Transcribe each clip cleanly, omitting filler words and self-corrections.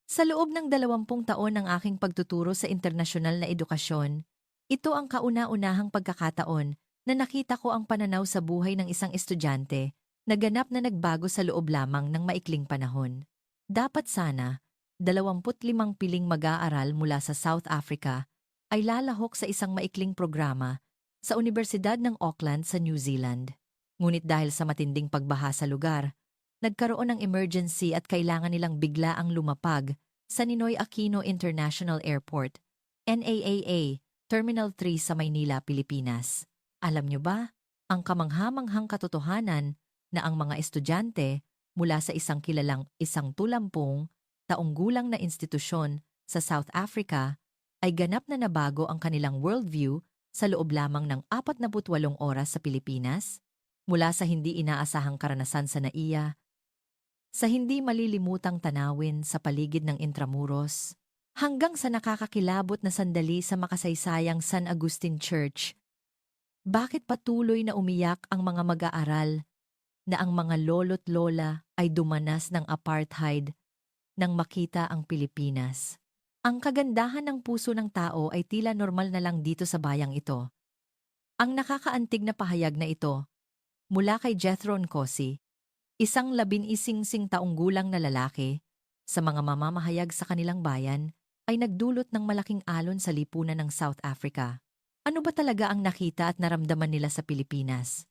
Sa loob ng 20 taon ng aking pagtuturo sa internasyonal na edukasyon, ito ang kauna-unahang pagkakataon na nakita ko ang pananaw sa buhay ng isang estudyante na ganap na nagbago sa loob lamang ng maikling panahon. Dapat sana, 25 piling mag-aaral mula sa South Africa ay lalahok sa isang maikling programa sa Universidad ng Auckland sa New Zealand. Ngunit dahil sa matinding pagbaha sa lugar, nagkaroon ng emergency at kailangan nilang biglaang lumapag sa Ninoy Aquino International Airport, NAAA, Terminal 3 sa Maynila, Pilipinas. Alam nyo ba, ang kamanghamanghang katotohanan na ang mga estudyante mula sa isang kilalang 130 taong gulang na institusyon sa South Africa ay ganap na nabago ang kanilang worldview sa loob lamang ng 48 oras sa Pilipinas? Mula sa hindi inaasahang karanasan sa NAIA, sa hindi malilimutang tanawin sa paligid ng Intramuros, hanggang sa nakakakilabot na sandali sa makasaysayang San Agustin Church. Bakit patuloy na umiyak ang mga mag-aaral na ang mga lolo't lola ay dumanas ng apartheid nang makita ang Pilipinas? Ang kagandahan ng puso ng tao ay tila normal na lang dito sa bayang ito. Ang nakakaantig na pahayag na ito, mula kay Jethro Nkosi, isang 11 taong gulang na lalaki, sa mga mamamahayag sa kanilang bayan, ay nagdulot ng malaking alon sa lipunan ng South Africa. Ano ba talaga ang nakita at naramdaman nila sa Pilipinas?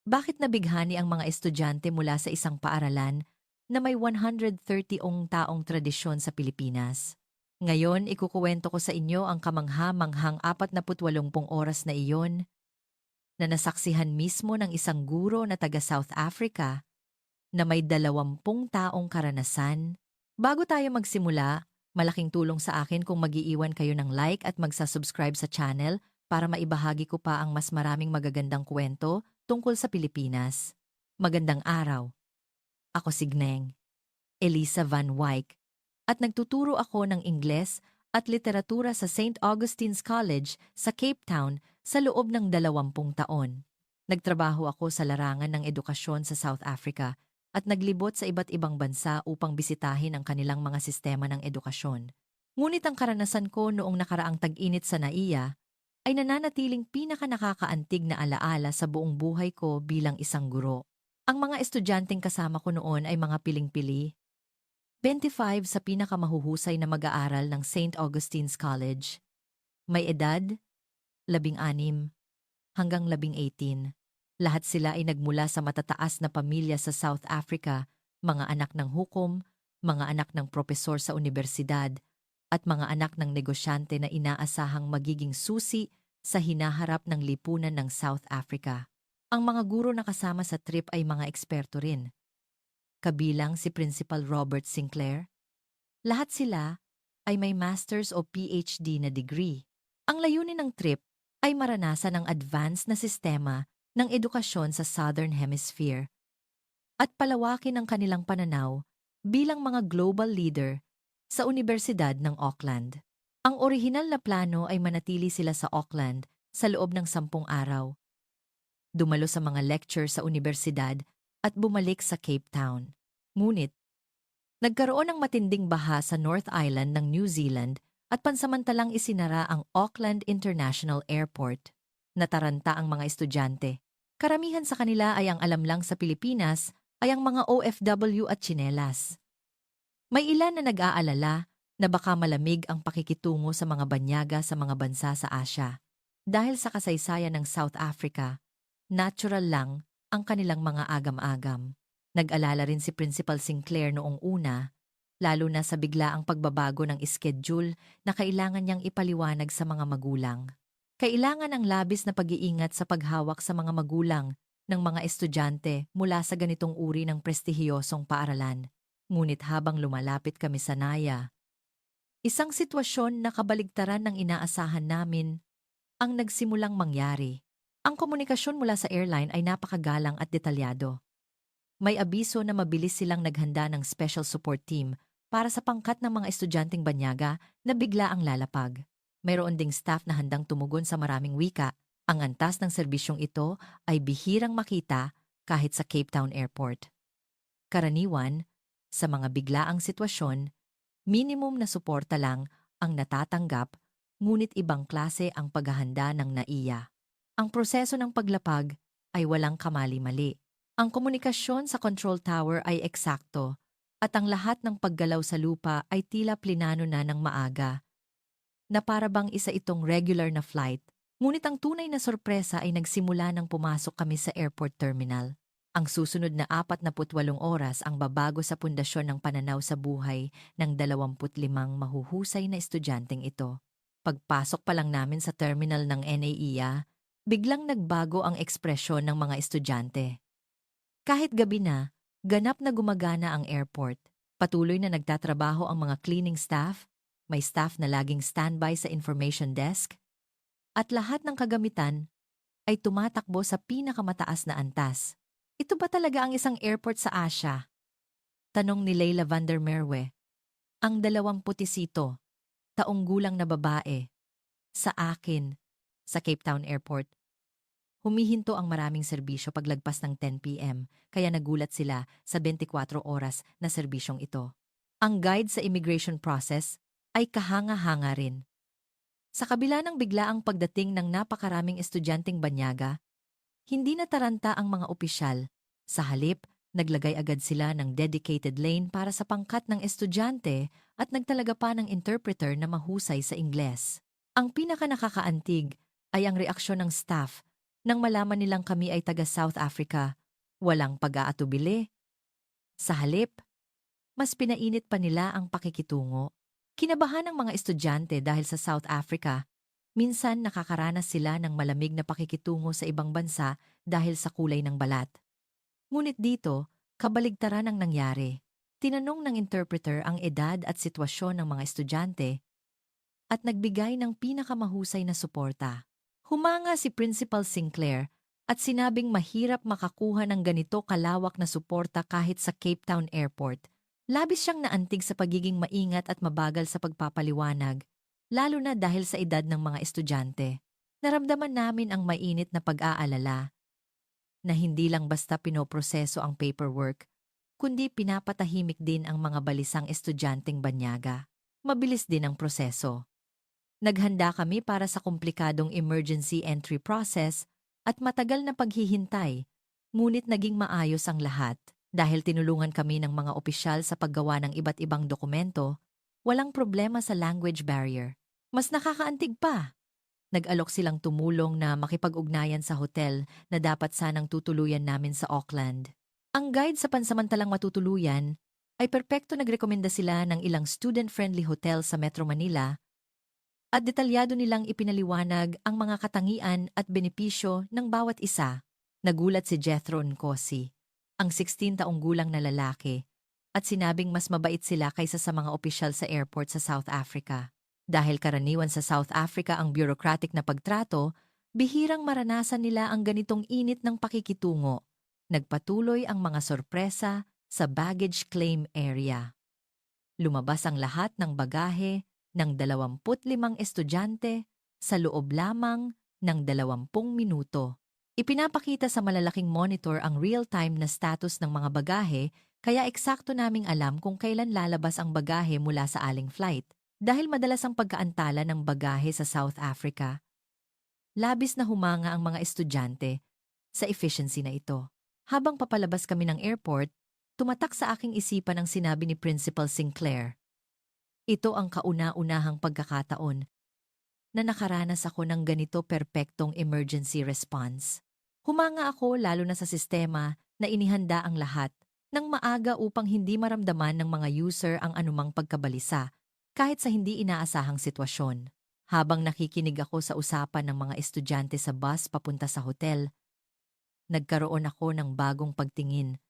Bakit nabighani ang mga estudyante mula sa isang paaralan na may 130 taong tradisyon sa Pilipinas? Ngayon, ikukuwento ko sa inyo ang kamangha-manghang 48 oras na iyon na nasaksihan mismo ng isang guro na taga South Africa na may 20 taong karanasan. Bago tayo magsimula, malaking tulong sa akin kung mag-iiwan kayo ng like at magsa-subscribe sa channel para maibahagi ko pa ang mas maraming magagandang kwento tungkol sa Pilipinas. Magandang araw. Ako si Gneng, Elisa Van Wyk, at nagtuturo ako ng Ingles at literatura sa St. Augustine's College sa Cape Town sa loob ng 20 taon. Nagtrabaho ako sa larangan ng edukasyon sa South Africa at naglibot sa iba't ibang bansa upang bisitahin ang kanilang mga sistema ng edukasyon. Ngunit ang karanasan ko noong nakaraang tag-init sa NAIA ay nananatiling pinaka-nakakaantig na alaala sa buong buhay ko bilang isang guro. Ang mga estudyanteng kasama ko noon ay mga piling-pili. 25 sa pinakamahuhusay na mag-aaral ng St. Augustine's College. May edad, 16 hanggang 18. Lahat sila ay nagmula sa matataas na pamilya sa South Africa, mga anak ng hukom, mga anak ng propesor sa universidad, at mga anak ng negosyante na inaasahang magiging susi sa hinaharap ng lipunan ng South Africa. Ang mga guro na kasama sa trip ay mga eksperto rin. Kabilang si Principal Robert Sinclair. Lahat sila ay may master's o PhD na degree. Ang layunin ng trip ay maranasan ang advanced na sistema ng edukasyon sa Southern Hemisphere at palawakin ang kanilang pananaw bilang mga global leader sa Universidad ng Auckland. Ang orihinal na plano ay manatili sila sa Auckland sa loob ng 10 araw, dumalo sa mga lecture sa universidad at bumalik sa Cape Town. Ngunit, nagkaroon ng matinding baha sa North Island ng New Zealand at pansamantalang isinara ang Auckland International Airport. Nataranta ang mga estudyante. Karamihan sa kanila ay ang alam lang sa Pilipinas ay ang mga OFW at tsinelas. May ilan na nag-aalala na baka malamig ang pakikitungo sa mga banyaga sa mga bansa sa Asia. Dahil sa kasaysayan ng South Africa, natural lang ang kanilang mga agam-agam. Nag-alala rin si Principal Sinclair noong una, lalo na sa biglaang pagbabago ng schedule na kailangan niyang ipaliwanag sa mga magulang. Kailangan ang labis na pag-iingat sa paghawak sa mga magulang ng mga estudyante mula sa ganitong uri ng prestihiyosong paaralan. Ngunit habang lumalapit kami sa NAIA, isang sitwasyon na kabaligtaran ng inaasahan namin ang nagsimulang mangyari. Ang komunikasyon mula sa airline ay napakagalang at detalyado. May abiso na mabilis silang naghanda ng special support team para sa pangkat ng mga estudyanteng banyaga na bigla ang lalapag. Mayroon ding staff na handang tumugon sa maraming wika. Ang antas ng serbisyong ito ay bihirang makita kahit sa Cape Town Airport. Karaniwan, sa mga biglaang sitwasyon, Minimum na suporta lang ang natatanggap, ngunit ibang klase ang paghahanda ng NAIA. Ang proseso ng paglapag ay walang kamali-mali. Ang komunikasyon sa control tower ay eksakto, at ang lahat ng paggalaw sa lupa ay tila plinano na ng maaga, na para bang isa itong regular na flight. Ngunit ang tunay na sorpresa ay nagsimula nang pumasok kami sa airport terminal. Ang susunod na 48 oras ang babago sa pundasyon ng pananaw sa buhay ng 25 mahuhusay na estudyanteng ito. Pagpasok pa lang namin sa terminal ng NAIA, biglang nagbago ang ekspresyon ng mga estudyante. Kahit gabi na, ganap na gumagana ang airport. Patuloy na nagtatrabaho ang mga cleaning staff, may staff na laging standby sa information desk, at lahat ng kagamitan ay tumatakbo sa pinakamataas na antas. Ito ba talaga ang isang airport sa Asia? Tanong ni Leila van der Merwe, ang 27 taong gulang na babae. Sa akin, sa Cape Town Airport, humihinto ang maraming serbisyo paglagpas ng 10 p.m. kaya nagulat sila sa 24 oras na serbisyong ito. Ang guide sa immigration process ay kahanga-hanga rin. Sa kabila ng biglaang pagdating ng napakaraming estudyanteng banyaga, hindi nataranta ang mga opisyal. Sa halip, naglagay agad sila ng dedicated lane para sa pangkat ng estudyante at nagtalaga pa ng interpreter na mahusay sa Ingles. Ang pinakanakakaantig ay ang reaksyon ng staff nang malaman nilang kami ay taga South Africa. Walang pag-aatubili. Sa halip, mas pinainit pa nila ang pakikitungo. Kinabahan ng mga estudyante dahil sa South Africa. Minsan nakakaranas sila ng malamig na pakikitungo sa ibang bansa dahil sa kulay ng balat. Ngunit dito, kabaligtaran ang nangyari. Tinanong ng interpreter ang edad at sitwasyon ng mga estudyante at nagbigay ng pinakamahusay na suporta. Humanga si Principal Sinclair at sinabing mahirap makakuha ng ganito kalawak na suporta kahit sa Cape Town Airport. Labis siyang naantig sa pagiging maingat at mabagal sa pagpapaliwanag, lalo na dahil sa edad ng mga estudyante. Naramdaman namin ang mainit na pag-aalala, na hindi lang basta pinoproseso ang paperwork, kundi pinapatahimik din ang mga balisang estudyanteng banyaga. Mabilis din ang proseso. Naghanda kami para sa komplikadong emergency entry process at matagal na paghihintay, ngunit naging maayos ang lahat. Dahil tinulungan kami ng mga opisyal sa paggawa ng iba't ibang dokumento, walang problema sa language barrier. Mas nakakaantig pa. Nag-alok silang tumulong na makipag-ugnayan sa hotel na dapat sanang tutuluyan namin sa Auckland. Ang guide sa pansamantalang matutuluyan ay perpekto nagrekomenda sila ng ilang student-friendly hotel sa Metro Manila at detalyado nilang ipinaliwanag ang mga katangian at benepisyo ng bawat isa. Nagulat si Jethro Nkosi, ang 16 taong gulang na lalaki, at sinabing mas mabait sila kaysa sa mga opisyal sa airport sa South Africa. Dahil karaniwan sa South Africa ang bureaucratic na pagtrato, bihirang maranasan nila ang ganitong init ng pakikitungo. Nagpatuloy ang mga sorpresa sa baggage claim area. Lumabas ang lahat ng bagahe ng 25 estudyante sa loob lamang ng 20 minuto. Ipinapakita sa malalaking monitor ang real-time na status ng mga bagahe, kaya eksakto naming alam kung kailan lalabas ang bagahe mula sa aling flight. Dahil madalas ang pagkaantala ng bagahe sa South Africa, labis na humanga ang mga estudyante sa efficiency na ito. Habang papalabas kami ng airport, tumatak sa aking isipan ang sinabi ni Principal Sinclair. Ito ang kauna-unahang pagkakataon na nakaranas ako ng ganito perpektong emergency response. Humanga ako lalo na sa sistema na inihanda ang lahat ng maaga upang hindi maramdaman ng mga user ang anumang pagkabalisa kahit sa hindi inaasahang sitwasyon. Habang nakikinig ako sa usapan ng mga estudyante sa bus papunta sa hotel, nagkaroon ako ng bagong pagtingin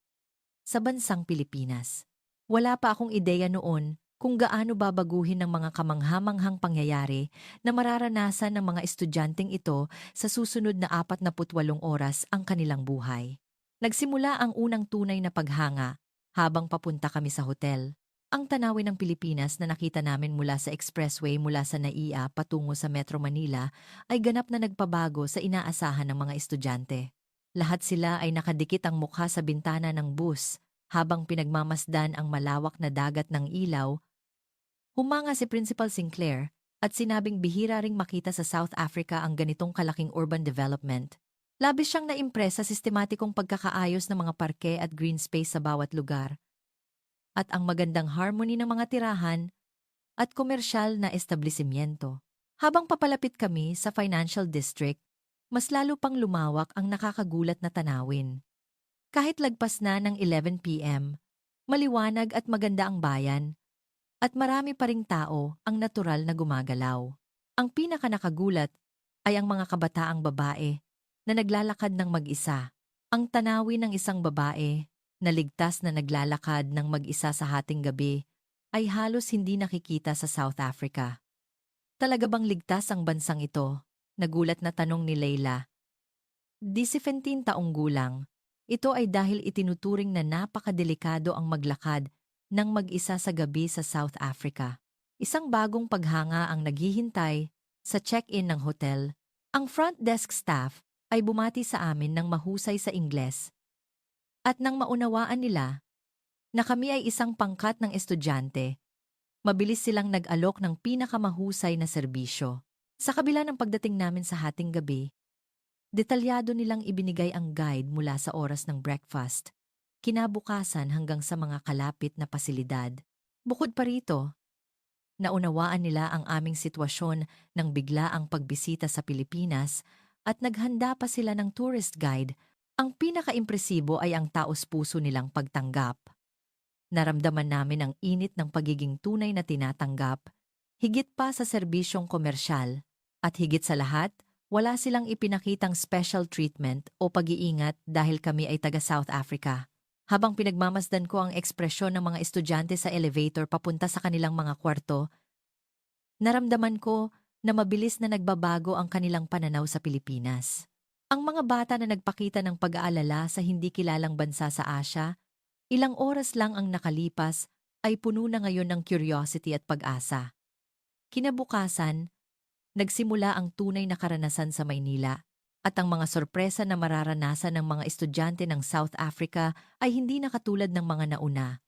sa bansang Pilipinas. Wala pa akong ideya noon kung gaano babaguhin ng mga kamanghamanghang pangyayari na mararanasan ng mga estudyanteng ito sa susunod na 48 oras ang kanilang buhay. Nagsimula ang unang tunay na paghanga habang papunta kami sa hotel. Ang tanawin ng Pilipinas na nakita namin mula sa expressway mula sa NAIA patungo sa Metro Manila ay ganap na nagpabago sa inaasahan ng mga estudyante. Lahat sila ay nakadikit ang mukha sa bintana ng bus habang pinagmamasdan ang malawak na dagat ng ilaw Humanga si Principal Sinclair at sinabing bihira ring makita sa South Africa ang ganitong kalaking urban development. Labis siyang naimpress sa sistematikong pagkakaayos ng mga parke at green space sa bawat lugar at ang magandang harmony ng mga tirahan at komersyal na establishmento. Habang papalapit kami sa financial district, mas lalo pang lumawak ang nakakagulat na tanawin. Kahit lagpas na ng 11 p.m., maliwanag at maganda ang bayan, at marami pa ring tao ang natural na gumagalaw. Ang pinakanakagulat ay ang mga kabataang babae na naglalakad ng mag-isa. Ang tanawin ng isang babae na ligtas na naglalakad ng mag-isa sa hating gabi ay halos hindi nakikita sa South Africa. Talaga bang ligtas ang bansang ito? Nagulat na tanong ni Leila. 17 taong gulang. Ito ay dahil itinuturing na napakadelikado ang maglakad ng mag-isa sa gabi sa South Africa. Isang bagong paghanga ang naghihintay sa check-in ng hotel. Ang front desk staff ay bumati sa amin ng mahusay sa Ingles. At nang maunawaan nila na kami ay isang pangkat ng estudyante, mabilis silang nag-alok ng pinakamahusay na serbisyo. Sa kabila ng pagdating namin sa hating gabi, detalyado nilang ibinigay ang guide mula sa oras ng breakfast, kinabukasan hanggang sa mga kalapit na pasilidad. Bukod pa rito, naunawaan nila ang aming sitwasyon ng biglaang pagbisita sa Pilipinas at naghanda pa sila ng tourist guide. Ang pinakaimpresibo ay ang taos-puso nilang pagtanggap. Naramdaman namin ang init ng pagiging tunay na tinatanggap, higit pa sa serbisyong komersyal, at higit sa lahat, wala silang ipinakitang special treatment o pag-iingat dahil kami ay taga South Africa. Habang pinagmamasdan ko ang ekspresyon ng mga estudyante sa elevator papunta sa kanilang mga kwarto, naramdaman ko na mabilis na nagbabago ang kanilang pananaw sa Pilipinas. Ang mga bata na nagpakita ng pag-aalala sa hindi kilalang bansa sa Asia, ilang oras lang ang nakalipas ay puno na ngayon ng curiosity at pag-asa. Kinabukasan, nagsimula ang tunay na karanasan sa Maynila at ang mga sorpresa na mararanasan ng mga estudyante ng South Africa ay hindi na katulad ng mga nauna.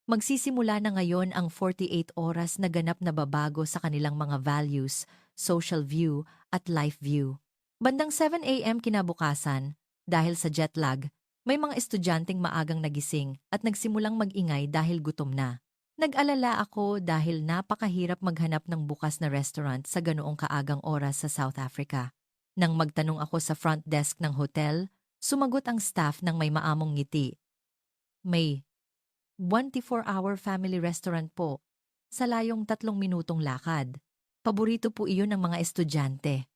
Magsisimula na ngayon ang 48 oras na ganap na babago sa kanilang mga values, social view at life view. Bandang 7 a.m. kinabukasan, dahil sa jet lag, may mga estudyanteng maagang nagising at nagsimulang mag-ingay dahil gutom na. Nag-alala ako dahil napakahirap maghanap ng bukas na restaurant sa ganoong kaagang oras sa South Africa. Nang magtanong ako sa front desk ng hotel, sumagot ang staff ng may maamong ngiti. May 24-hour family restaurant po, sa layong 3 minutong lakad. Paborito po iyon ng mga estudyante.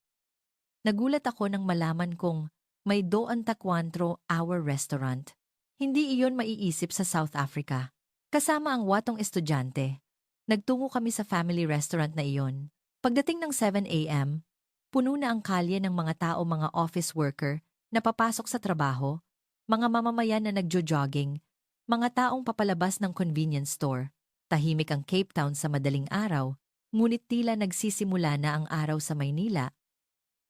Nagulat ako nang malaman kong may 24-hour restaurant. Hindi iyon maiisip sa South Africa. Kasama ang watong estudyante, nagtungo kami sa family restaurant na iyon. Pagdating ng 7 a.m., puno na ang kalye ng mga tao, mga office worker na papasok sa trabaho, mga mamamayan na nagjo-jogging, mga taong papalabas ng convenience store. Tahimik ang Cape Town sa madaling araw, ngunit tila nagsisimula na ang araw sa Maynila.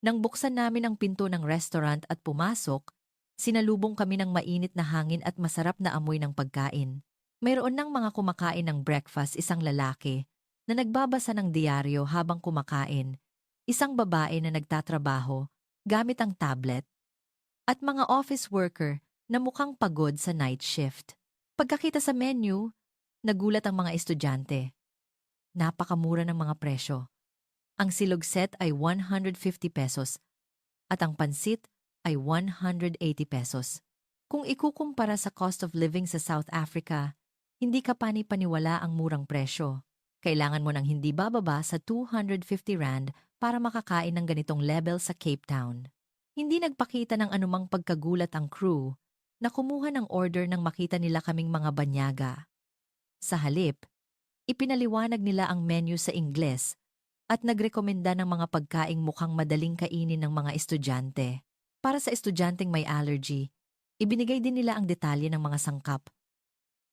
Nang buksan namin ang pinto ng restaurant at pumasok, sinalubong kami ng mainit na hangin at masarap na amoy ng pagkain. Mayroon ng mga kumakain ng breakfast, isang lalaki na nagbabasa ng diaryo habang kumakain, isang babae na nagtatrabaho gamit ang tablet, at mga office worker na mukhang pagod sa night shift. Pagkakita sa menu, nagulat ang mga estudyante. Napakamura ng mga presyo. Ang silog set ay 150 pesos at ang pansit ay 180 pesos. Kung ikukumpara sa cost of living sa South Africa, hindi ka pani-paniwala ang murang presyo. Kailangan mo ng hindi bababa sa 250 rand para makakain ng ganitong level sa Cape Town. Hindi nagpakita ng anumang pagkagulat ang crew na kumuha ng order nang makita nila kaming mga banyaga. Sa halip, ipinaliwanag nila ang menu sa Ingles at nagrekomenda ng mga pagkaing mukhang madaling kainin ng mga estudyante. Para sa estudyanteng may allergy, ibinigay din nila ang detalye ng mga sangkap.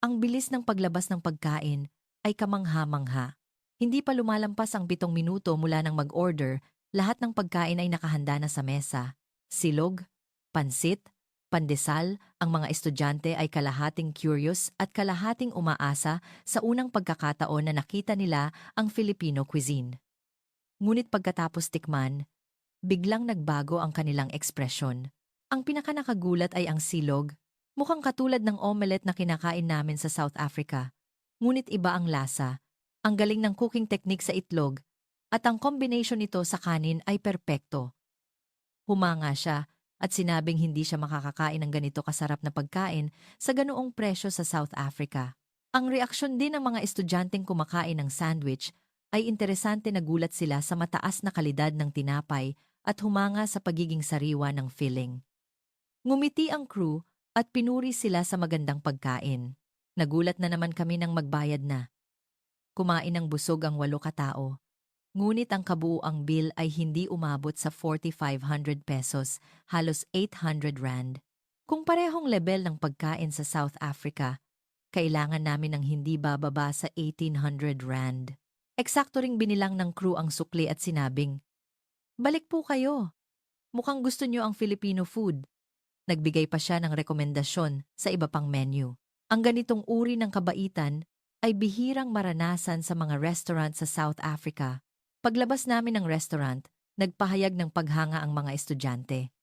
Ang bilis ng paglabas ng pagkain ay kamangha-mangha. Hindi pa lumalampas ang 7 minuto mula nang mag-order, lahat ng pagkain ay nakahanda na sa mesa. Silog, pansit, Pandesal, ang mga estudyante ay kalahating curious at kalahating umaasa sa unang pagkakataon na nakita nila ang Filipino cuisine. Ngunit pagkatapos tikman, biglang nagbago ang kanilang ekspresyon. Ang pinakanakagulat ay ang silog, mukhang katulad ng omelette na kinakain namin sa South Africa. Ngunit iba ang lasa, ang galing ng cooking technique sa itlog, at ang combination nito sa kanin ay perpekto. Humanga siya at sinabing hindi siya makakakain ng ganito kasarap na pagkain sa ganoong presyo sa South Africa. Ang reaksyon din ng mga estudyanteng kumakain ng sandwich ay interesante, na gulat sila sa mataas na kalidad ng tinapay at humanga sa pagiging sariwa ng filling. Ngumiti ang crew at pinuri sila sa magandang pagkain. Nagulat na naman kami nang magbayad na. Kumain ng busog ang 8 katao. Ngunit ang kabuuang bill ay hindi umabot sa 4,500 pesos, halos 800 rand. Kung parehong level ng pagkain sa South Africa, kailangan namin ng hindi bababa sa 1,800 rand. Eksakto ring binilang ng crew ang sukli at sinabing, "Balik po kayo. Mukhang gusto niyo ang Filipino food." Nagbigay pa siya ng rekomendasyon sa iba pang menu. Ang ganitong uri ng kabaitan ay bihirang maranasan sa mga restaurant sa South Africa. Paglabas namin ng restaurant, nagpahayag ng paghanga ang mga estudyante.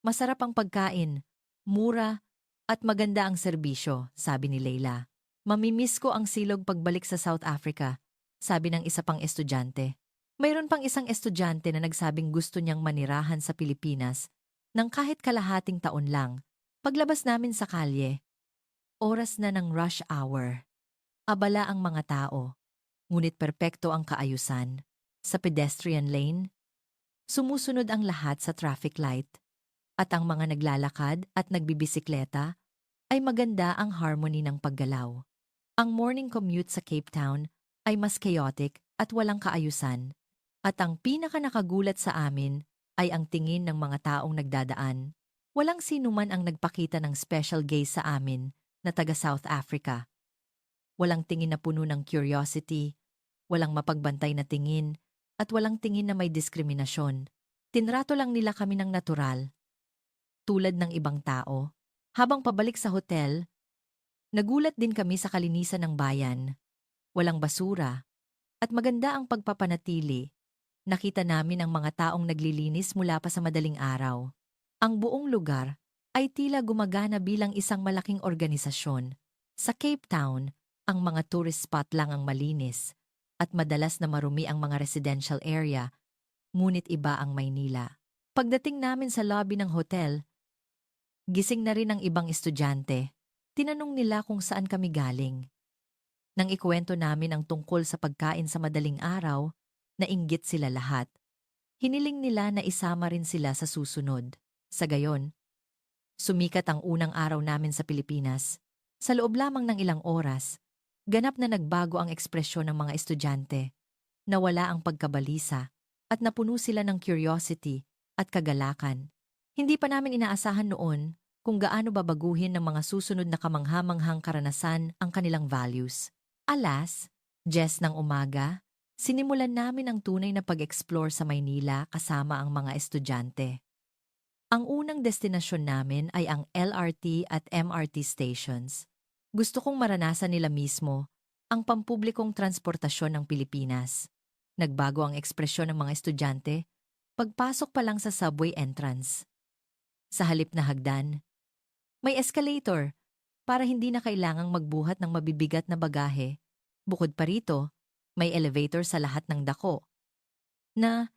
"Masarap ang pagkain, mura, at maganda ang serbisyo," sabi ni Leila. "Mamimiss ko ang silog pagbalik sa South Africa," sabi ng isa pang estudyante. Mayroon pang isang estudyante na nagsabing gusto niyang manirahan sa Pilipinas nang kahit kalahating taon lang. Paglabas namin sa kalye, oras na ng rush hour. Abala ang mga tao, ngunit perpekto ang kaayusan. Sa pedestrian lane, sumusunod ang lahat sa traffic light. At ang mga naglalakad at nagbibisikleta ay maganda ang harmony ng paggalaw. Ang morning commute sa Cape Town ay mas chaotic at walang kaayusan. At ang pinakanakagulat sa amin ay ang tingin ng mga taong nagdadaan. Walang sinuman ang nagpakita ng special gaze sa amin na taga South Africa. Walang tingin na puno ng curiosity, walang mapagbantay na tingin, at walang tingin na may diskriminasyon. Tinrato lang nila kami ng natural, tulad ng ibang tao. Habang pabalik sa hotel, nagulat din kami sa kalinisan ng bayan. Walang basura, at maganda ang pagpapanatili. Nakita namin ang mga taong naglilinis mula pa sa madaling araw. Ang buong lugar ay tila gumagana bilang isang malaking organisasyon. Sa Cape Town, ang mga tourist spot lang ang malinis at madalas na marumi ang mga residential area, ngunit iba ang Maynila. Pagdating namin sa lobby ng hotel, gising na rin ang ibang estudyante. Tinanong nila kung saan kami galing. Nang ikuwento namin ang tungkol sa pagkain sa madaling araw, nainggit sila lahat. Hiniling nila na isama rin sila sa susunod. Sa gayon, sumikat ang unang araw namin sa Pilipinas. Sa loob lamang ng ilang oras, ganap na nagbago ang ekspresyon ng mga estudyante. Nawala ang pagkabalisa at napuno sila ng curiosity at kagalakan. Hindi pa namin inaasahan noon kung gaano babaguhin ng mga susunod na kamanghamanghang karanasan ang kanilang values. Alas, 10 ng umaga, sinimulan namin ang tunay na pag-explore sa Maynila kasama ang mga estudyante. Ang unang destinasyon namin ay ang LRT at MRT stations. Gusto kong maranasan nila mismo ang pampublikong transportasyon ng Pilipinas. Nagbago ang ekspresyon ng mga estudyante pagpasok pa lang sa subway entrance. Sa halip na hagdan, may escalator para hindi na kailangang magbuhat ng mabibigat na bagahe. Bukod pa rito, may elevator sa lahat ng dako na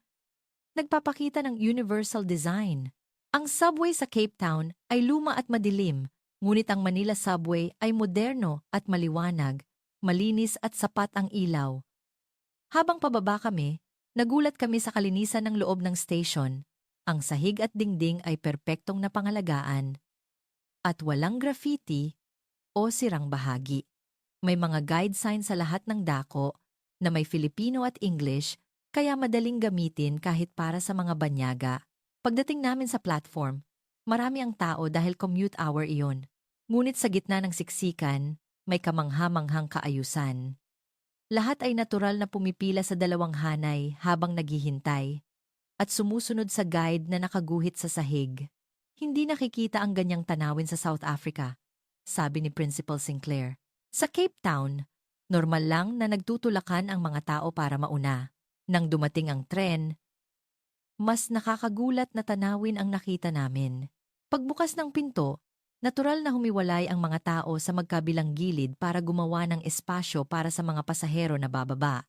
nagpapakita ng universal design. Ang subway sa Cape Town ay luma at madilim, ngunit ang Manila subway ay moderno at maliwanag, malinis at sapat ang ilaw. Habang pababa kami, nagulat kami sa kalinisan ng loob ng station. Ang sahig at dingding ay perpektong napangalagaan at walang graffiti o sirang bahagi. May mga guide sign sa lahat ng dako na may Filipino at English, kaya madaling gamitin kahit para sa mga banyaga. Pagdating namin sa platform, marami ang tao dahil commute hour iyon. Ngunit sa gitna ng siksikan, may kamangha-manghang kaayusan. Lahat ay natural na pumipila sa dalawang hanay habang naghihintay at sumusunod sa guide na nakaguhit sa sahig. Hindi nakikita ang ganyang tanawin sa South Africa, sabi ni Principal Sinclair. Sa Cape Town, normal lang na nagtutulakan ang mga tao para mauna. Nang dumating ang tren, mas nakakagulat na tanawin ang nakita namin. Pagbukas ng pinto, natural na humiwalay ang mga tao sa magkabilang gilid para gumawa ng espasyo para sa mga pasahero na bababa.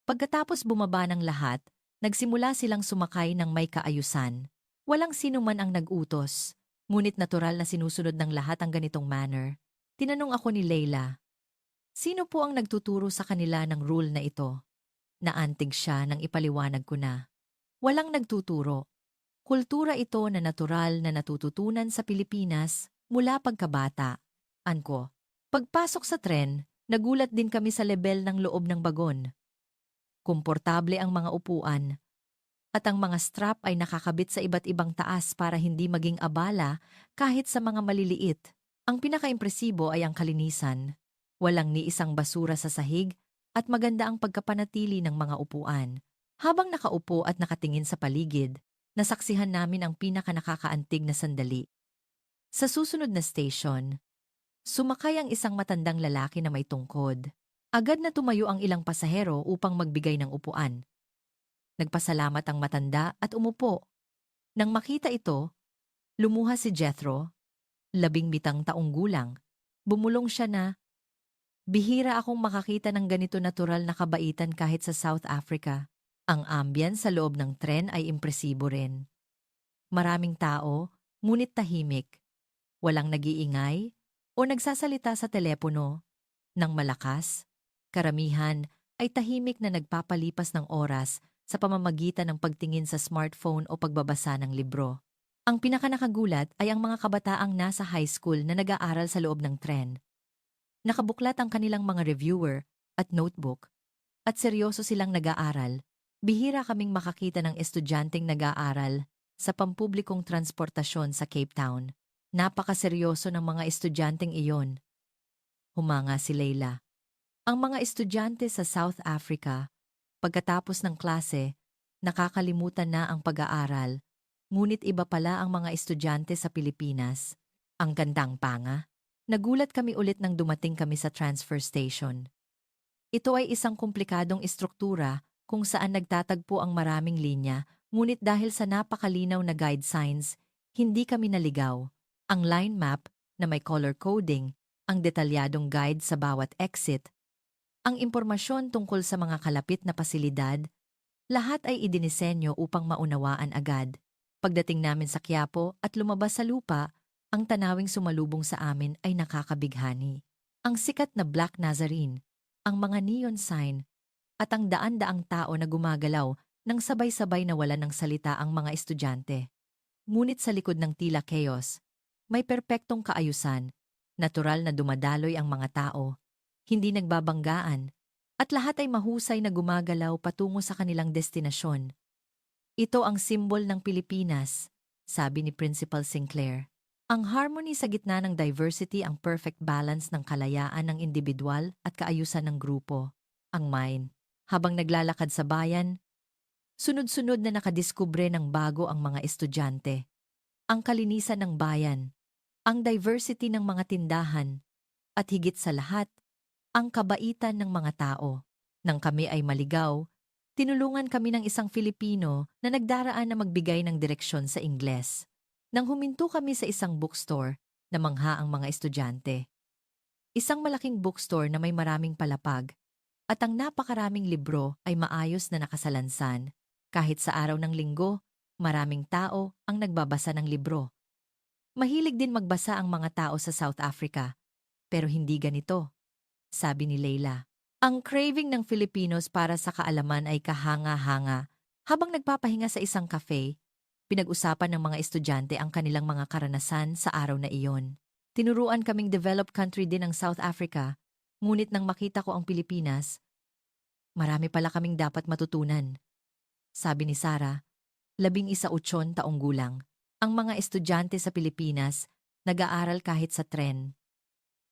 Pagkatapos bumaba ng lahat, nagsimula silang sumakay ng may kaayusan. Walang sino man ang nag-utos, ngunit natural na sinusunod ng lahat ang ganitong manner. Tinanong ako ni Leila, sino po ang nagtuturo sa kanila ng rule na ito? Naantig siya nang ipaliwanag ko na. Walang nagtuturo. Kultura ito na natural na natututunan sa Pilipinas mula pagkabata. Anko. Pagpasok sa tren, nagulat din kami sa lebel ng loob ng bagon. Komportable ang mga upuan, at ang mga strap ay nakakabit sa iba't ibang taas para hindi maging abala kahit sa mga maliliit. Ang pinakaimpresibo ay ang kalinisan. Walang ni isang basura sa sahig at maganda ang pagkapanatili ng mga upuan. Habang nakaupo at nakatingin sa paligid, nasaksihan namin ang pinakanakakaantig na sandali. Sa susunod na station, sumakay ang isang matandang lalaki na may tungkod. Agad na tumayo ang ilang pasahero upang magbigay ng upuan. Nagpasalamat ang matanda at umupo. Nang makita ito, lumuha si Jethro, 17 taong gulang. Bumulong siya na, bihira akong makakita ng ganito natural na kabaitan kahit sa South Africa. Ang ambience sa loob ng tren ay impresibo rin. Maraming tao, ngunit tahimik. Walang nag-iingay o nagsasalita sa telepono. Nang malakas, karamihan ay tahimik na nagpapalipas ng oras sa pamamagitan ng pagtingin sa smartphone o pagbabasa ng libro. Ang pinakanakagulat ay ang mga kabataang nasa high school na nag-aaral sa loob ng tren. Nakabuklat ang kanilang mga reviewer at notebook at seryoso silang nag-aaral. Bihira kaming makakita ng estudyanteng nag-aaral sa pampublikong transportasyon sa Cape Town. Napakaseryoso ng mga estudyanteng iyon. Humanga si Leila. Ang mga estudyante sa South Africa, pagkatapos ng klase, nakakalimutan na ang pag-aaral, ngunit iba pala ang mga estudyante sa Pilipinas. Ang gandang panga. Nagulat kami ulit nang dumating kami sa transfer station. Ito ay isang komplikadong istruktura kung saan nagtatagpo ang maraming linya, ngunit dahil sa napakalinaw na guide signs, hindi kami naligaw. Ang line map na may color coding, ang detalyadong guide sa bawat exit, ang impormasyon tungkol sa mga kalapit na pasilidad, lahat ay idinisenyo upang maunawaan agad. Pagdating namin sa Quiapo at lumabas sa lupa, ang tanawing sumalubong sa amin ay nakakabighani. Ang sikat na Black Nazarene, ang mga neon sign, at ang daan-daang tao na gumagalaw nang sabay-sabay na wala ng salita ang mga estudyante. Ngunit sa likod ng tila chaos, may perpektong kaayusan, natural na dumadaloy ang mga tao, hindi nagbabanggaan, at lahat ay mahusay na gumagalaw patungo sa kanilang destinasyon. Ito ang simbol ng Pilipinas, sabi ni Principal Sinclair. Ang harmony sa gitna ng diversity ang perfect balance ng kalayaan ng individual at kaayusan ng grupo. Ang mind. Habang naglalakad sa bayan, sunod-sunod na nakadiskubre ng bago ang mga estudyante. Ang kalinisan ng bayan, ang diversity ng mga tindahan, at higit sa lahat, ang kabaitan ng mga tao. Nang kami ay maligaw, tinulungan kami ng isang Filipino na nagdaraan na magbigay ng direksyon sa Ingles. Nang huminto kami sa isang bookstore, namangha ang mga estudyante. Isang malaking bookstore na may maraming palapag, at ang napakaraming libro ay maayos na nakasalansan. Kahit sa araw ng linggo, maraming tao ang nagbabasa ng libro. Mahilig din magbasa ang mga tao sa South Africa, pero hindi ganito, sabi ni Leila. Ang craving ng Filipinos para sa kaalaman ay kahanga-hanga. Habang nagpapahinga sa isang cafe, pinag-usapan ng mga estudyante ang kanilang mga karanasan sa araw na iyon. Tinuruan kaming developed country din ang South Africa, ngunit nang makita ko ang Pilipinas, marami pala kaming dapat matutunan. Sabi ni Sarah, 18 taong gulang. Ang mga estudyante sa Pilipinas nag-aaral kahit sa tren.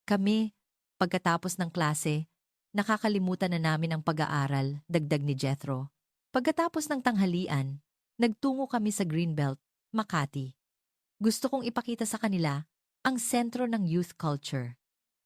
Kami, pagkatapos ng klase, nakakalimutan na namin ang pag-aaral, dagdag ni Jethro. Pagkatapos ng tanghalian, nagtungo kami sa Greenbelt, Makati. Gusto kong ipakita sa kanila ang sentro ng youth culture.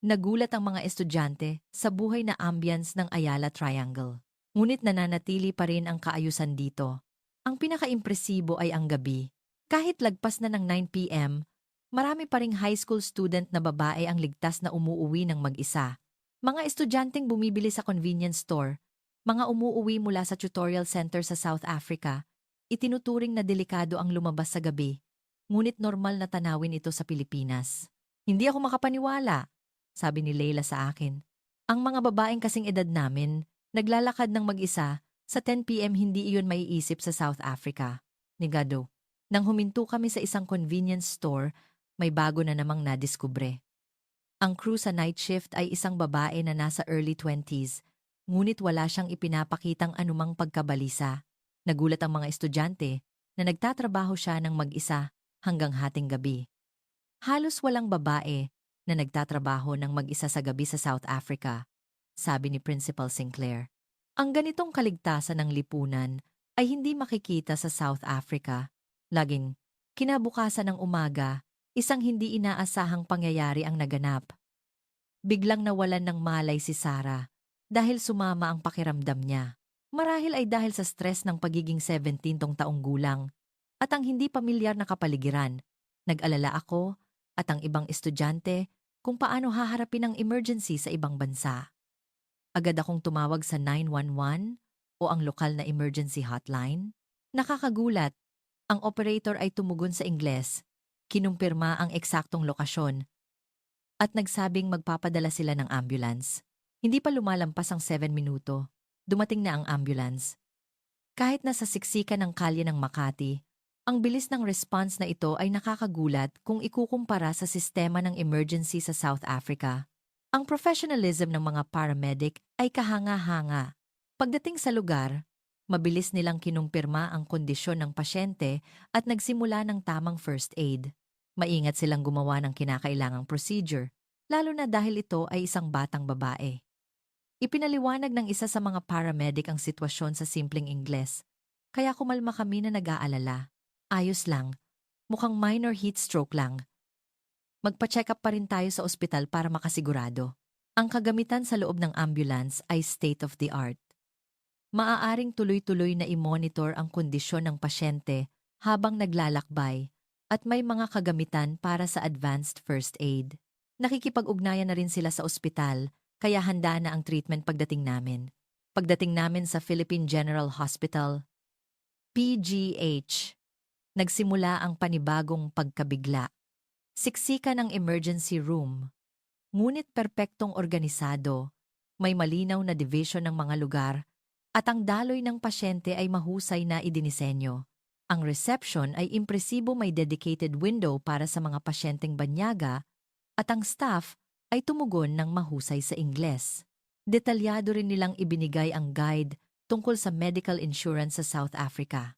Nagulat ang mga estudyante sa buhay na ambience ng Ayala Triangle. Ngunit nananatili pa rin ang kaayusan dito. Ang pinakaimpresibo ay ang gabi. Kahit lagpas na ng 9 p.m., marami pa ring high school student na babae ang ligtas na umuuwi ng mag-isa. Mga estudyanteng bumibili sa convenience store, mga umuuwi mula sa tutorial center sa South Africa, itinuturing na delikado ang lumabas sa gabi. Ngunit normal na tanawin ito sa Pilipinas. Hindi ako makapaniwala, sabi ni Leila sa akin. Ang mga babaeng kasing edad namin, naglalakad ng mag-isa, sa 10 p.m. hindi iyon maiisip sa South Africa. Nigado. Nang huminto kami sa isang convenience store, may bago na namang nadiskubre. Ang crew sa night shift ay isang babae na nasa early 20s, ngunit wala siyang ipinapakitang anumang pagkabalisa. Nagulat ang mga estudyante na nagtatrabaho siya ng mag-isa hanggang hating gabi. Halos walang babae na nagtatrabaho ng mag-isa sa gabi sa South Africa, sabi ni Principal Sinclair. Ang ganitong kaligtasan ng lipunan ay hindi makikita sa South Africa. Laging, kinabukasan ng umaga, isang hindi inaasahang pangyayari ang naganap. Biglang nawalan ng malay si Sarah dahil sumama ang pakiramdam niya. Marahil ay dahil sa stress ng pagiging 17 taong gulang at ang hindi pamilyar na kapaligiran. Nag-alala ako at ang ibang estudyante kung paano haharapin ang emergency sa ibang bansa. Agad akong tumawag sa 911 o ang lokal na emergency hotline. Nakakagulat, ang operator ay tumugon sa Ingles, kinumpirma ang eksaktong lokasyon, at nagsabing magpapadala sila ng ambulance. Hindi pa lumalampas ang 7 minuto, dumating na ang ambulance. Kahit nasa siksikan ng kalye ng Makati, ang bilis ng response na ito ay nakakagulat kung ikukumpara sa sistema ng emergency sa South Africa. Ang professionalism ng mga paramedic ay kahanga-hanga. Pagdating sa lugar, mabilis nilang kinumpirma ang kondisyon ng pasyente at nagsimula ng tamang first aid. Maingat silang gumawa ng kinakailangang procedure, lalo na dahil ito ay isang batang babae. Ipinaliwanag ng isa sa mga paramedic ang sitwasyon sa simpleng Ingles, kaya kumalma kami na nag-aalala. Ayos lang, mukhang minor heat stroke lang. Magpa-check up pa rin tayo sa ospital para makasigurado. Ang kagamitan sa loob ng ambulance ay state-of-the-art. Maaaring tuloy-tuloy na i-monitor ang kondisyon ng pasyente habang naglalakbay at may mga kagamitan para sa advanced first aid. Nakikipag-ugnayan na rin sila sa ospital kaya handa na ang treatment pagdating namin. Pagdating namin sa Philippine General Hospital, PGH, nagsimula ang panibagong pagkabigla. Siksika ng emergency room. Ngunit perpektong organisado, may malinaw na division ng mga lugar, at ang daloy ng pasyente ay mahusay na idinisenyo. Ang reception ay impresibo, may dedicated window para sa mga pasyenteng banyaga, at ang staff ay tumugon ng mahusay sa Ingles. Detalyado rin nilang ibinigay ang guide tungkol sa medical insurance sa South Africa.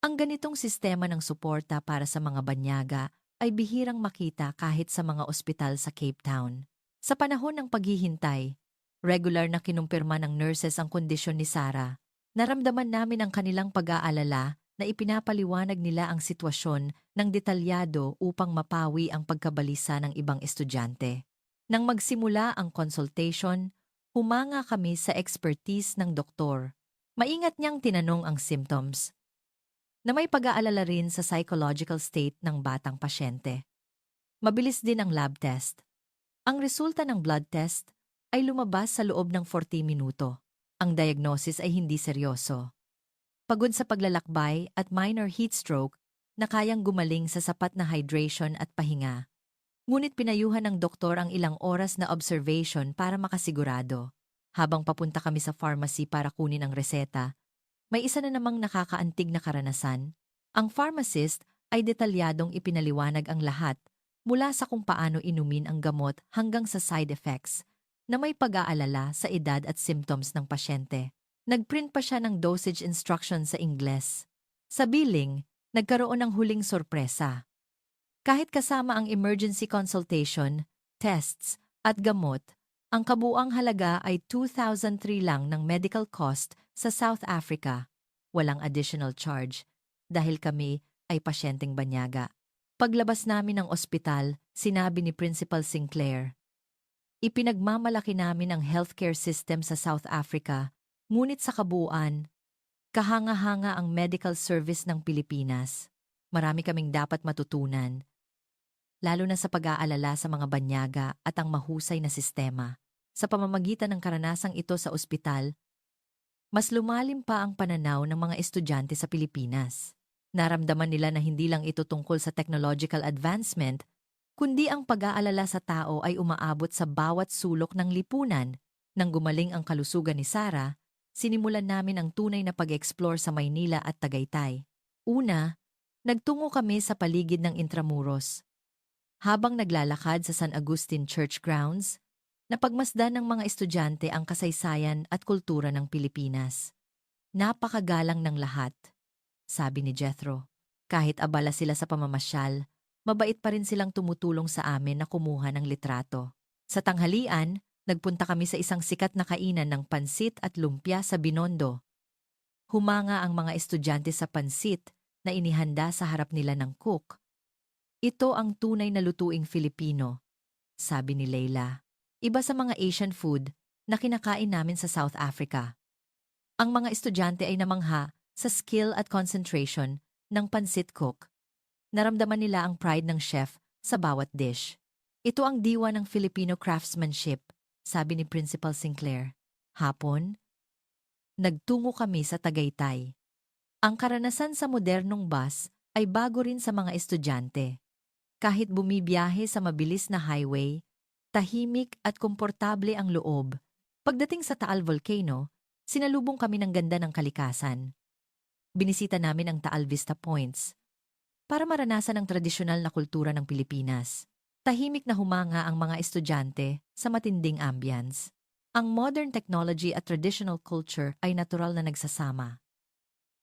Ang ganitong sistema ng suporta para sa mga banyaga ay bihirang makita kahit sa mga ospital sa Cape Town. Sa panahon ng paghihintay, regular na kinumpirma ng nurses ang kondisyon ni Sarah. Naramdaman namin ang kanilang pag-aalala na ipinapaliwanag nila ang sitwasyon ng detalyado upang mapawi ang pagkabalisa ng ibang estudyante. Nang magsimula ang consultation, humanga kami sa expertise ng doktor. Maingat niyang tinanong ang symptoms, na may pag-aalala rin sa psychological state ng batang pasyente. Mabilis din ang lab test. Ang resulta ng blood test ay lumabas sa loob ng 40 minuto. Ang diagnosis ay hindi seryoso. Pagod sa paglalakbay at minor heat stroke na kayang gumaling sa sapat na hydration at pahinga. Ngunit pinayuhan ng doktor ang ilang oras na observation para makasigurado. Habang papunta kami sa pharmacy para kunin ang reseta, may isa na namang nakakaantig na karanasan. Ang pharmacist ay detalyadong ipinaliwanag ang lahat mula sa kung paano inumin ang gamot hanggang sa side effects na may pag-aalala sa edad at symptoms ng pasyente. Nagprint pa siya ng dosage instruction sa Ingles. Sa billing, nagkaroon ng huling sorpresa. Kahit kasama ang emergency consultation, tests, at gamot, ang kabuuang halaga ay 2,003 lang ng medical cost sa South Africa. Walang additional charge dahil kami ay pasyenteng banyaga. Paglabas namin ng ospital, sinabi ni Principal Sinclair, ipinagmamalaki namin ang healthcare system sa South Africa, ngunit sa kabuuan, kahanga-hanga ang medical service ng Pilipinas. Marami kaming dapat matutunan, lalo na sa pag-aalala sa mga banyaga at ang mahusay na sistema. Sa pamamagitan ng karanasang ito sa ospital, mas lumalim pa ang pananaw ng mga estudyante sa Pilipinas. Naramdaman nila na hindi lang ito tungkol sa technological advancement, kundi ang pag-aalala sa tao ay umaabot sa bawat sulok ng lipunan. Nang gumaling ang kalusugan ni Sarah, sinimulan namin ang tunay na pag-explore sa Maynila at Tagaytay. Una, nagtungo kami sa paligid ng Intramuros. Habang naglalakad sa San Agustin Church Grounds, napagmasdan ng mga estudyante ang kasaysayan at kultura ng Pilipinas. Napakagalang ng lahat, sabi ni Jethro. Kahit abala sila sa pamamasyal, mabait pa rin silang tumutulong sa amin na kumuha ng litrato. Sa tanghalian, nagpunta kami sa isang sikat na kainan ng pansit at lumpia sa Binondo. Humanga ang mga estudyante sa pansit na inihanda sa harap nila ng cook. Ito ang tunay na lutuing Filipino, sabi ni Leila. Iba sa mga Asian food na kinakain namin sa South Africa. Ang mga estudyante ay namangha sa skill at concentration ng pansit cook. Naramdaman nila ang pride ng chef sa bawat dish. Ito ang diwa ng Filipino craftsmanship, sabi ni Principal Sinclair. Hapon, nagtungo kami sa Tagaytay. Ang karanasan sa modernong bus ay bago rin sa mga estudyante. Kahit bumibiyahe sa mabilis na highway, tahimik at komportable ang loob. Pagdating sa Taal Volcano, sinalubong kami ng ganda ng kalikasan. Binisita namin ang Taal Vista Points para maranasan ang tradisyonal na kultura ng Pilipinas. Tahimik na humanga ang mga estudyante sa matinding ambience. Ang modern technology at traditional culture ay natural na nagsasama,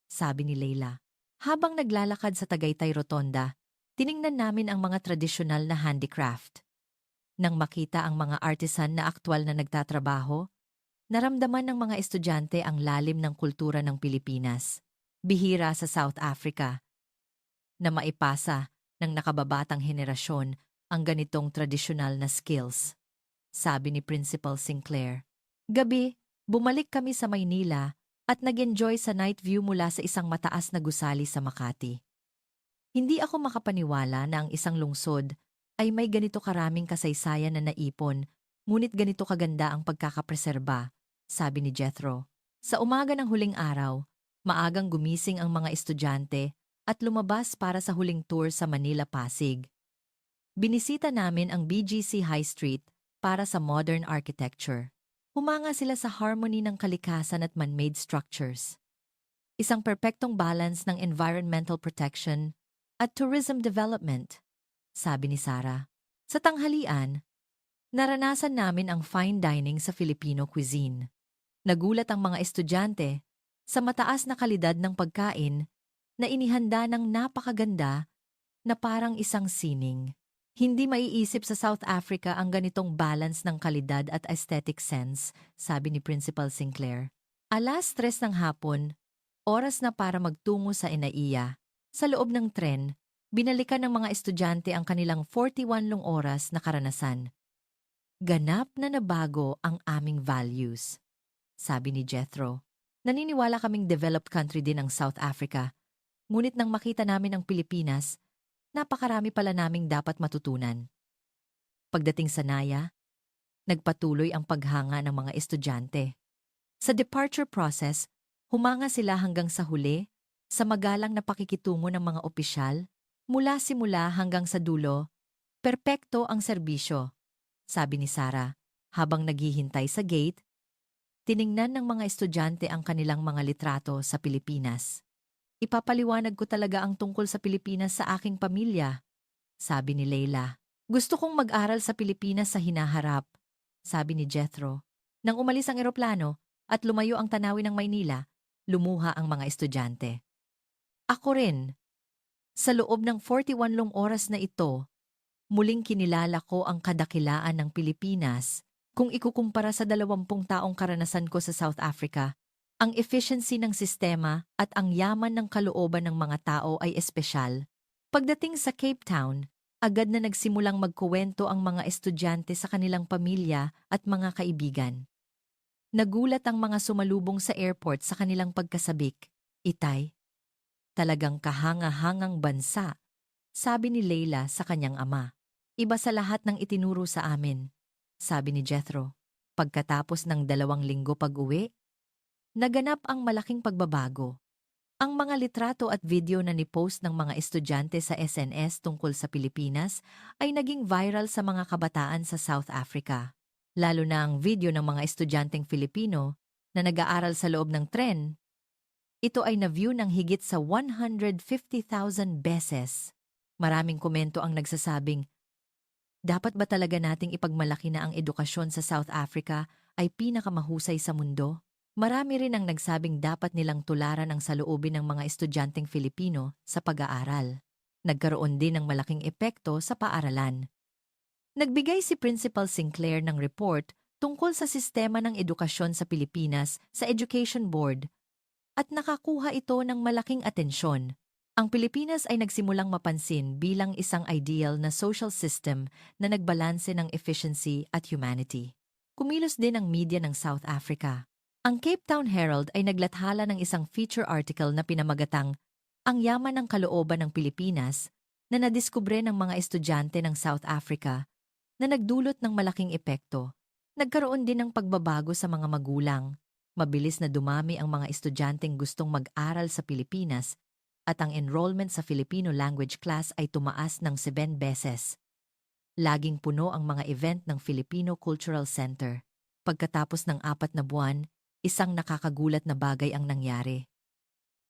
sabi ni Leila. Habang naglalakad sa Tagaytay Rotonda, tiningnan namin ang mga tradisyonal na handicraft. Nang makita ang mga artisan na aktwal na nagtatrabaho, naramdaman ng mga estudyante ang lalim ng kultura ng Pilipinas. Bihira sa South Africa na maipasa ng nakababatang henerasyon ang ganitong tradisyonal na skills, sabi ni Principal Sinclair. Gabi, bumalik kami sa Maynila at nag-enjoy sa night view mula sa isang mataas na gusali sa Makati. Hindi ako makapaniwala na ang isang lungsod ay may ganito karaming kasaysayan na naipon, ngunit ganito kaganda ang pagkakapreserba, sabi ni Jethro. Sa umaga ng huling araw, maagang gumising ang mga estudyante at lumabas para sa huling tour sa Manila Pasig. Binisita namin ang BGC High Street para sa modern architecture. Humanga sila sa harmony ng kalikasan at man-made structures. Isang perpektong balance ng environmental protection at tourism development, sabi ni Sarah. Sa tanghalian, naranasan namin ang fine dining sa Filipino cuisine. Nagulat ang mga estudyante sa mataas na kalidad ng pagkain na inihanda ng napakaganda na parang isang sining. Hindi maiisip sa South Africa ang ganitong balance ng kalidad at aesthetic sense, sabi ni Principal Sinclair. 3:00 ng hapon, oras na para magtungo sa Inaiya. Sa loob ng tren, binalikan ng mga estudyante ang kanilang 41 oras na karanasan. Ganap na nabago ang aming values, sabi ni Jethro. Naniniwala kaming developed country din ang South Africa, ngunit nang makita namin ang Pilipinas, napakarami pala naming dapat matutunan. Pagdating sa Naya, nagpatuloy ang paghanga ng mga estudyante. Sa departure process, humanga sila hanggang sa huli, sa magalang na pakikitungo ng mga opisyal, mula simula hanggang sa dulo, perpekto ang serbisyo, sabi ni Sarah. Habang naghihintay sa gate, tiningnan ng mga estudyante ang kanilang mga litrato sa Pilipinas. Ipapaliwanag ko talaga ang tungkol sa Pilipinas sa aking pamilya, sabi ni Leila. Gusto kong mag-aral sa Pilipinas sa hinaharap, sabi ni Jethro. Nang umalis ang eroplano at lumayo ang tanawin ng Maynila, lumuha ang mga estudyante. Ako rin. Sa loob ng 41 oras na ito, muling kinilala ko ang kadakilaan ng Pilipinas. Kung ikukumpara sa 20 taong karanasan ko sa South Africa, ang efficiency ng sistema at ang yaman ng kalooban ng mga tao ay espesyal. Pagdating sa Cape Town, agad na nagsimulang magkuwento ang mga estudyante sa kanilang pamilya at mga kaibigan. Nagulat ang mga sumalubong sa airport sa kanilang pagkasabik. Itay, talagang kahanga-hangang bansa, sabi ni Leila sa kanyang ama. Iba sa lahat ng itinuro sa amin, sabi ni Jethro. Pagkatapos ng 2 linggo pag-uwi, naganap ang malaking pagbabago. Ang mga litrato at video na ni-post ng mga estudyante sa SNS tungkol sa Pilipinas ay naging viral sa mga kabataan sa South Africa. Lalo na ang video ng mga estudyanteng Filipino na nag-aaral sa loob ng tren. Ito ay na-view ng higit sa 150,000 beses. Maraming komento ang nagsasabing, dapat ba talaga nating ipagmalaki na ang edukasyon sa South Africa ay pinakamahusay sa mundo? Marami rin ang nagsabing dapat nilang tularan ang saloobin ng mga estudyanteng Filipino sa pag-aaral. Nagkaroon din ng malaking epekto sa paaralan. Nagbigay si Principal Sinclair ng report tungkol sa sistema ng edukasyon sa Pilipinas sa Education Board at nakakuha ito ng malaking atensyon. Ang Pilipinas ay nagsimulang mapansin bilang isang ideal na social system na nagbalanse ng efficiency at humanity. Kumilos din ang media ng South Africa. Ang Cape Town Herald ay naglathala ng isang feature article na pinamagatang "Ang Yaman ng Kalooban ng Pilipinas" na nadiskubre ng mga estudyante ng South Africa na nagdulot ng malaking epekto. Nagkaroon din ng pagbabago sa mga magulang. Mabilis na dumami ang mga estudyanteng gustong mag-aral sa Pilipinas at ang enrollment sa Filipino language class ay tumaas ng 7 beses. Laging puno ang mga event ng Filipino Cultural Center. Pagkatapos ng 4 na buwan, isang nakakagulat na bagay ang nangyari.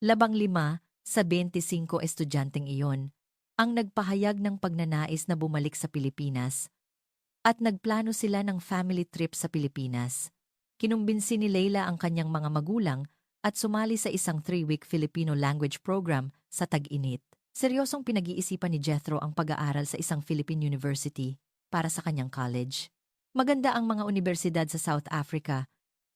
15 sa 25 estudyanteng iyon ang nagpahayag ng pagnanais na bumalik sa Pilipinas at nagplano sila ng family trip sa Pilipinas. Kinumbinsi ni Leila ang kanyang mga magulang at sumali sa isang 3-week Filipino language program sa Tag-Init. Seryosong pinag-iisipan ni Jethro ang pag-aaral sa isang Philippine University para sa kanyang college. Maganda ang mga universidad sa South Africa,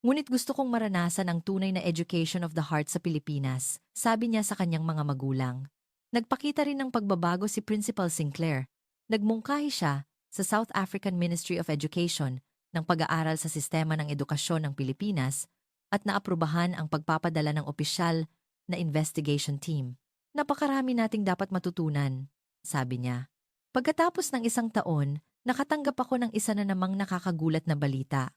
ngunit gusto kong maranasan ang tunay na education of the heart sa Pilipinas, sabi niya sa kanyang mga magulang. Nagpakita rin ng pagbabago si Principal Sinclair. Nagmungkahi siya sa South African Ministry of Education ng pag-aaral sa sistema ng edukasyon ng Pilipinas at naaprubahan ang pagpapadala ng opisyal na investigation team. Napakarami nating dapat matutunan, sabi niya. Pagkatapos ng 1 taon, nakatanggap ako ng isa na namang nakakagulat na balita.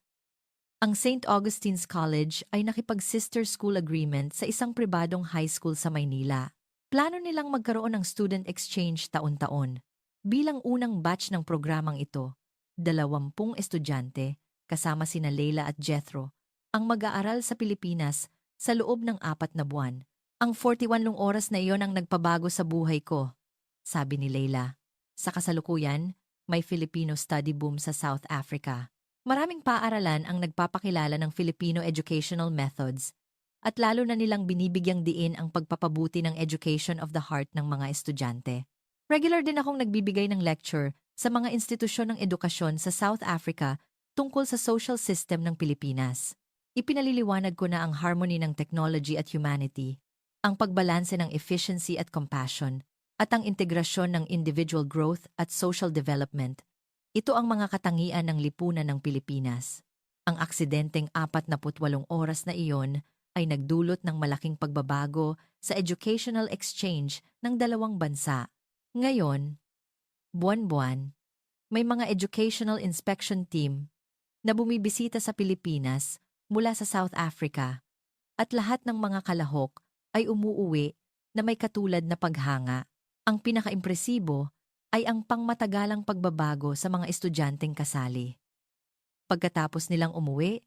Ang St. Augustine's College ay nakipag-sister school agreement sa isang pribadong high school sa Maynila. Plano nilang magkaroon ng student exchange taon-taon. Bilang unang batch ng programang ito, 20 estudyante, kasama sina Leila at Jethro, ang mag-aaral sa Pilipinas sa loob ng 4 na buwan. Ang 41 oras na iyon ang nagpabago sa buhay ko, sabi ni Leila. Sa kasalukuyan, may Filipino study boom sa South Africa. Maraming paaralan ang nagpapakilala ng Filipino educational methods at lalo na nilang binibigyang diin ang pagpapabuti ng education of the heart ng mga estudyante. Regular din akong nagbibigay ng lecture sa mga institusyon ng edukasyon sa South Africa tungkol sa social system ng Pilipinas. Ipinaliliwanag ko na ang harmony ng technology at humanity, ang pagbalanse ng efficiency at compassion, at ang integrasyon ng individual growth at social development. Ito ang mga katangian ng lipunan ng Pilipinas. Ang aksidenteng 48 oras na iyon ay nagdulot ng malaking pagbabago sa educational exchange ng dalawang bansa. Ngayon, buwan-buwan, may mga educational inspection team na bumibisita sa Pilipinas mula sa South Africa at lahat ng mga kalahok ay umuuwi na may katulad na paghanga. Ang pinakaimpresibo ay ang pangmatagalang pagbabago sa mga estudyanteng kasali. Pagkatapos nilang umuwi,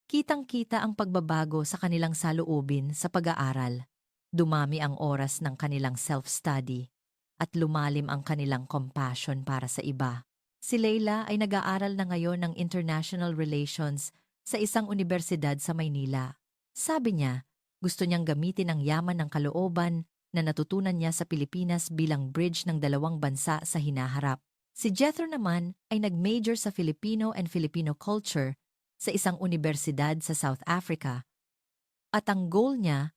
kitang-kita ang pagbabago sa kanilang saloobin sa pag-aaral. Dumami ang oras ng kanilang self-study at lumalim ang kanilang compassion para sa iba. Si Leila ay nag-aaral na ngayon ng International Relations sa isang unibersidad sa Maynila. Sabi niya, gusto niyang gamitin ang yaman ng kalooban na natutunan niya sa Pilipinas bilang bridge ng dalawang bansa sa hinaharap. Si Jethro naman ay nag-major sa Filipino and Filipino culture sa isang unibersidad sa South Africa at ang goal niya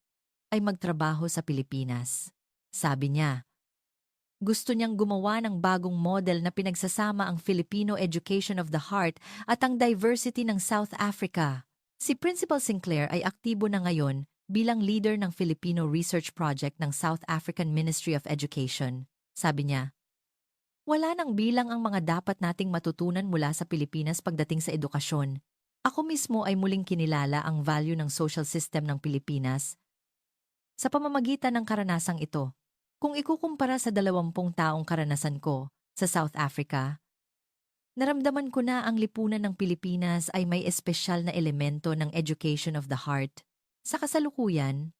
ay magtrabaho sa Pilipinas. Sabi niya, Gusto niyang gumawa ng bagong model na pinagsasama ang Filipino education of the heart at ang diversity ng South Africa. Si Principal Sinclair ay aktibo na ngayon bilang leader ng Filipino Research Project ng South African Ministry of Education. Sabi niya, wala nang bilang ang mga dapat nating matutunan mula sa Pilipinas pagdating sa edukasyon. Ako mismo ay muling kinilala ang value ng social system ng Pilipinas sa pamamagitan ng karanasang ito. Kung ikukumpara sa 20 taong karanasan ko sa South Africa, naramdaman ko na ang lipunan ng Pilipinas ay may espesyal na elemento ng education of the heart. Sa kasalukuyan,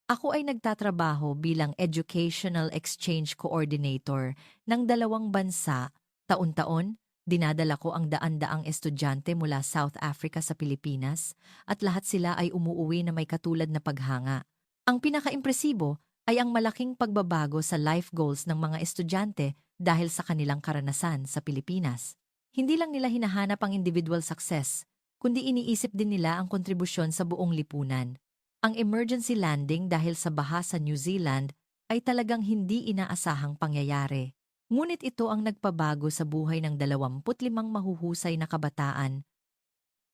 ako ay nagtatrabaho bilang Educational Exchange Coordinator ng 2 bansa. Taon-taon, dinadala ko ang daan-daang estudyante mula South Africa sa Pilipinas at lahat sila ay umuuwi na may katulad na paghanga. Ang pinakaimpresibo ay ang malaking pagbabago sa life goals ng mga estudyante dahil sa kanilang karanasan sa Pilipinas. Hindi lang nila hinahanap ang individual success, kundi iniisip din nila ang kontribusyon sa buong lipunan. Ang emergency landing dahil sa baha sa New Zealand ay talagang hindi inaasahang pangyayari. Ngunit ito ang nagpabago sa buhay ng 25 mahuhusay na kabataan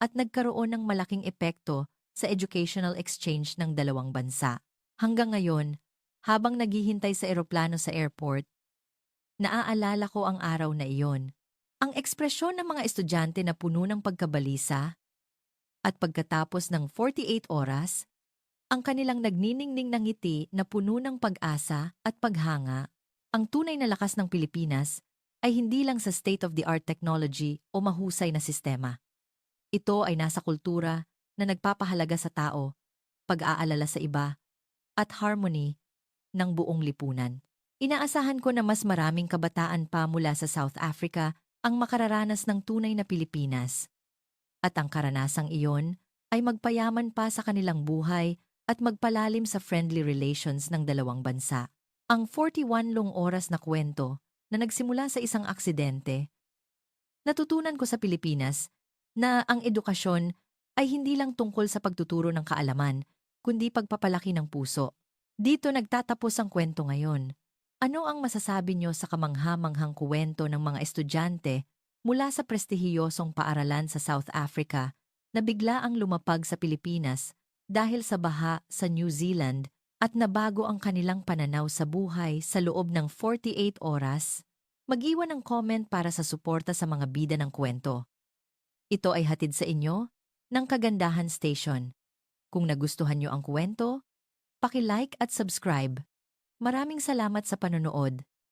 at nagkaroon ng malaking epekto sa educational exchange ng 2 bansa. Hanggang ngayon, habang naghihintay sa eroplano sa airport, naaalala ko ang araw na iyon. Ang ekspresyon ng mga estudyante na puno ng pagkabalisa at pagkatapos ng 48 oras, ang kanilang nagniningning ng ngiti na puno ng pag-asa at paghanga. Ang tunay na lakas ng Pilipinas ay hindi lang sa state-of-the-art technology o mahusay na sistema. Ito ay nasa kultura na nagpapahalaga sa tao, pag-aalala sa iba, at harmony ng buong lipunan. Inaasahan ko na mas maraming kabataan pa mula sa South Africa ang makararanas ng tunay na Pilipinas. At ang karanasang iyon ay magpayaman pa sa kanilang buhay at magpalalim sa friendly relations ng 2 bansa. Ang 41 oras na kwento na nagsimula sa isang aksidente, natutunan ko sa Pilipinas na ang edukasyon ay hindi lang tungkol sa pagtuturo ng kaalaman, kundi pagpapalaki ng puso. Dito nagtatapos ang kwento ngayon. Ano ang masasabi niyo sa kamangha-manghang kwento ng mga estudyante mula sa prestihiyosong paaralan sa South Africa na bigla ang lumapag sa Pilipinas dahil sa baha sa New Zealand at nabago ang kanilang pananaw sa buhay sa loob ng 48 oras? Mag-iwan ng comment para sa suporta sa mga bida ng kwento. Ito ay hatid sa inyo ng Kagandahan Station. Kung nagustuhan niyo ang kwento, paki-like at subscribe. Maraming salamat sa panonood.